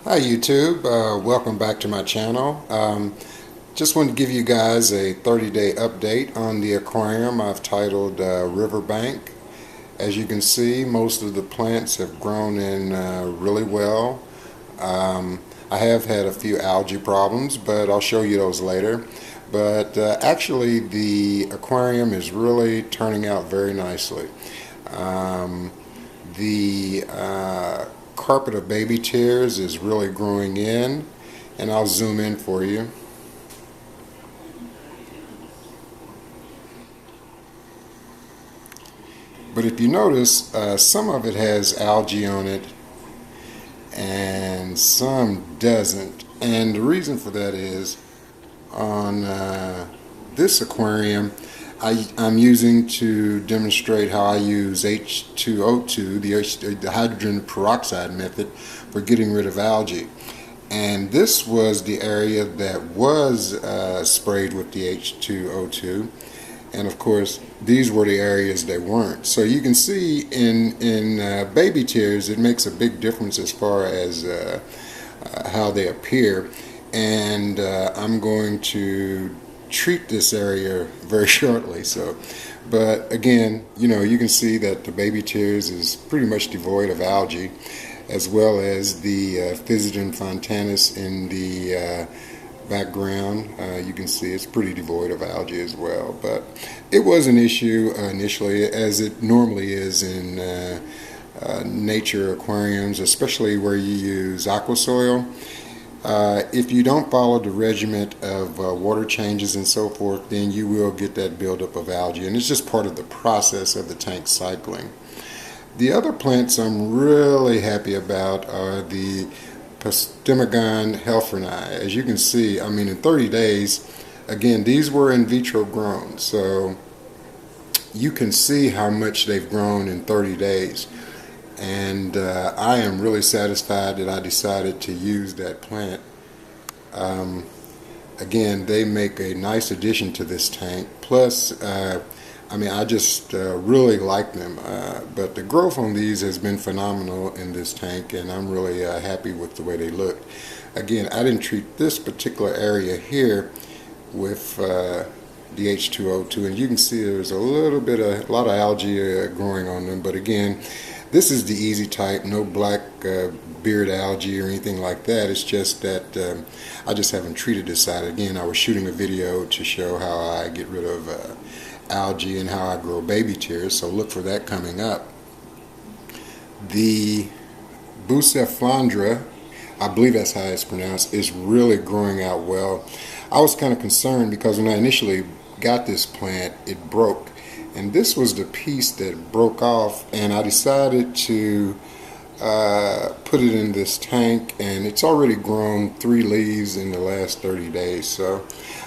Hi YouTube, welcome back to my channel. Just wanted to give you guys a 30-day update on the aquarium I've titled Riverbank. As you can see, most of the plants have grown in really well. I have had a few algae problems, but I'll show you those later. But actually the aquarium is really turning out very nicely. The carpet of baby tears is really growing in, and I'll zoom in for you. But if you notice, some of it has algae on it and some doesn't, and the reason for that is on this aquarium I'm using to demonstrate how I use H2O2, the hydrogen peroxide method, for getting rid of algae. And this was the area that was sprayed with the H2O2, and of course these were the areas that weren't. So you can see in baby tears it makes a big difference as far as how they appear, and I'm going to treat this area very shortly. But again, you can see that the baby tears is pretty much devoid of algae, as well as the Physidum fontanus in the background. You can see it's pretty devoid of algae as well. But it was an issue initially, as it normally is in nature aquariums, especially where you use aqua soil. If you don't follow the regimen of water changes and so forth, then you will get that buildup of algae, and it's just part of the process of the tank cycling. The other plants I'm really happy about are the Potamogon helfreni. As you can see, I mean, in 30 days, again, these were in vitro grown, so you can see how much they've grown in 30 days. And I am really satisfied that I decided to use that plant. Again, they make a nice addition to this tank. Plus, I mean, I just really like them. But the growth on these has been phenomenal in this tank, and I'm really happy with the way they look. Again, I didn't treat this particular area here with the H2O2, and you can see there's a lot of algae growing on them. But again, this is the easy type, no black beard algae or anything like that. It's just that I just haven't treated this side. Again, I was shooting a video to show how I get rid of algae and how I grow baby tears, so look for that coming up. The Bucephalandra, I believe that's how it's pronounced, is really growing out well. I was kind of concerned because when I initially got this plant, it broke. And this was the piece that broke off, and I decided to put it in this tank, and it's already grown 3 leaves in the last 30 days. So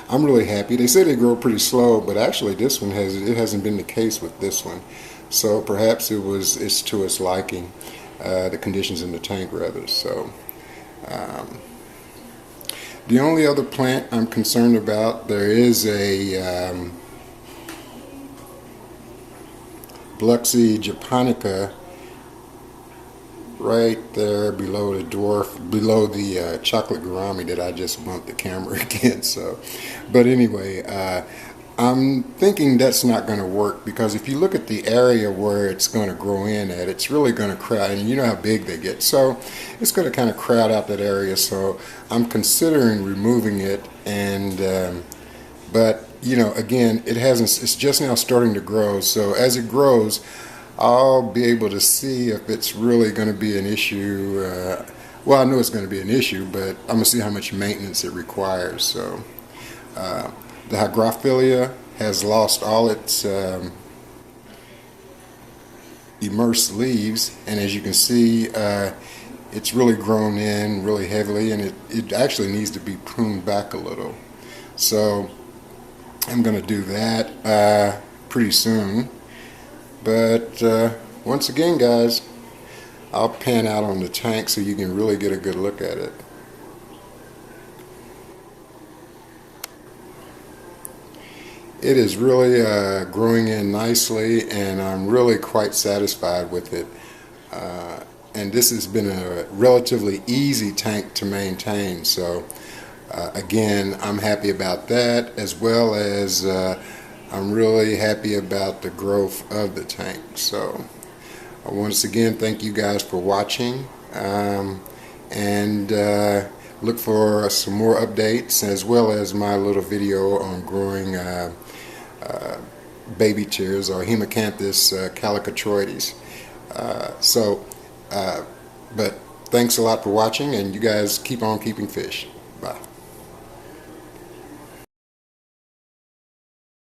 I'm really happy. They say they grow pretty slow, but actually this one hasn't been the case with this one. So perhaps it's to its liking, the conditions in the tank rather. So the only other plant I'm concerned about, there is a Biloxi japonica right there below the dwarf, below the chocolate gourami that I just bumped the camera against. So, but anyway, I'm thinking that's not going to work, because if you look at the area where it's going to grow in at, it's really going to crowd, and you know how big they get, so it's going to kind of crowd out that area. So I'm considering removing it, and but again, it's just now starting to grow, so as it grows, I'll be able to see if it's really going to be an issue. Well, I know it's going to be an issue, but I'm going to see how much maintenance it requires. So the Hygrophila has lost all its immersed leaves, and as you can see, it's really grown in really heavily, and it actually needs to be pruned back a little. So I'm going to do that pretty soon. But once again, guys, I'll pan out on the tank so you can really get a good look at it. It is really growing in nicely, and I'm really quite satisfied with it. and this has been a relatively easy tank to maintain. So again, I'm happy about that, as well as I'm really happy about the growth of the tank. So once again, thank you guys for watching, and look for some more updates, as well as my little video on growing baby tears, or Hemacanthus calicotroides. But thanks a lot for watching, and you guys keep on keeping fish.